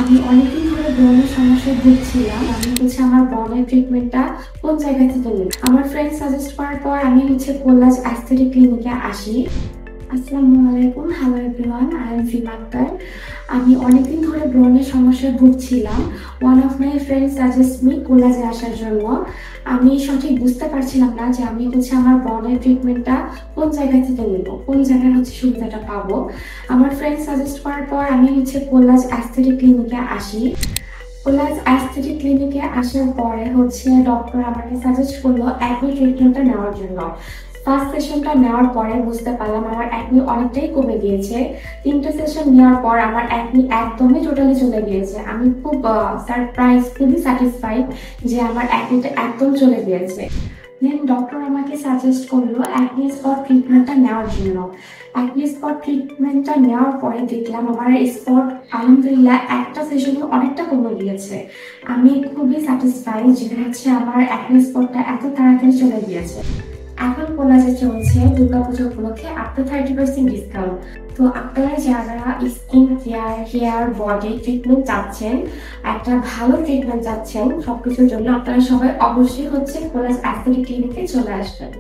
আমি অনেকদিন ধরে ব্রণের সমস্যায় ভুগছিলাম। আমার ব্রণের ট্রিটমেন্টটা কোন জায়গা থেকে নিব? আমার ফ্রেন্ড সাজেস্ট করার পর আমি কোলাজ অ্যাস্থেটিক ক্লিনিকে আসি। আসসালামু আলাইকুম, হ্যালো এভরিওয়ান, আই এম ফিমা আক্তার। আমি অনেকদিন ধরে ব্রণের সমস্যায় ভুগছিলাম। One of my friend suggest me কোলাজে আসার জন্য। আমি সঠিক বুঝতে পারছিলাম না যে আমার ব্রণের ট্রিটমেন্টটা কোন জায়গা থেকে নেব, কোন জায়গায় সুবিধাটা পাবো। আমার ফ্রেন্ড সাজেস্ট করার পর আমি কোলাজ অ্যাস্থেটিক ক্লিনিকে আসি। কোলাজ অ্যাস্থেটিক ক্লিনিকে আসার পরে ডক্টর আমাকে সাজেস্ট করলো অ্যাকনি ট্রিটমেন্টটা নেওয়ার জন্য। ফার্স্ট সেশনটা নেওয়ার পরে বুঝতে পারলাম আমার অ্যাকনি অনেকটাই কমে গিয়েছে। 3টে সেশন নেওয়ার পর আমার অ্যাকনি একদমই টোটালি চলে গিয়েছে। আমি খুব সারপ্রাইজ, খুবই স্যাটিসফাইড যে আমার অ্যাকনিটা একদম চলে গিয়েছে। দেন ডক্টর আমাকে সাজেস্ট করলো অ্যাকনি স্পট ট্রিটমেন্টটা নেওয়ার জন্য। অ্যাকনি স্পট ট্রিটমেন্টটা নেওয়ার পরে দেখলাম আমার স্পট আলহামদুলিল্লাহ একটা সেশনে অনেকটা কমে গিয়েছে। আমি খুবই স্যাটিসফাইড যে আমার অ্যাকনি স্পটটা এত তাড়াতাড়ি চলে গিয়েছে। এখন কোলাজে চলছে দুর্গাপুজো উপলক্ষে আপ টু 30% ডিসকাউন্ট। তো আপনারা যারা skin care, hair, body treatment চাচ্ছেন, একটা ভালো ট্রিটমেন্ট চাচ্ছেন সবকিছুর জন্য, আপনারা সবাই অবশ্যই কোলাজ অ্যাস্থেটিক ক্লিনিকে চলে আসবেন।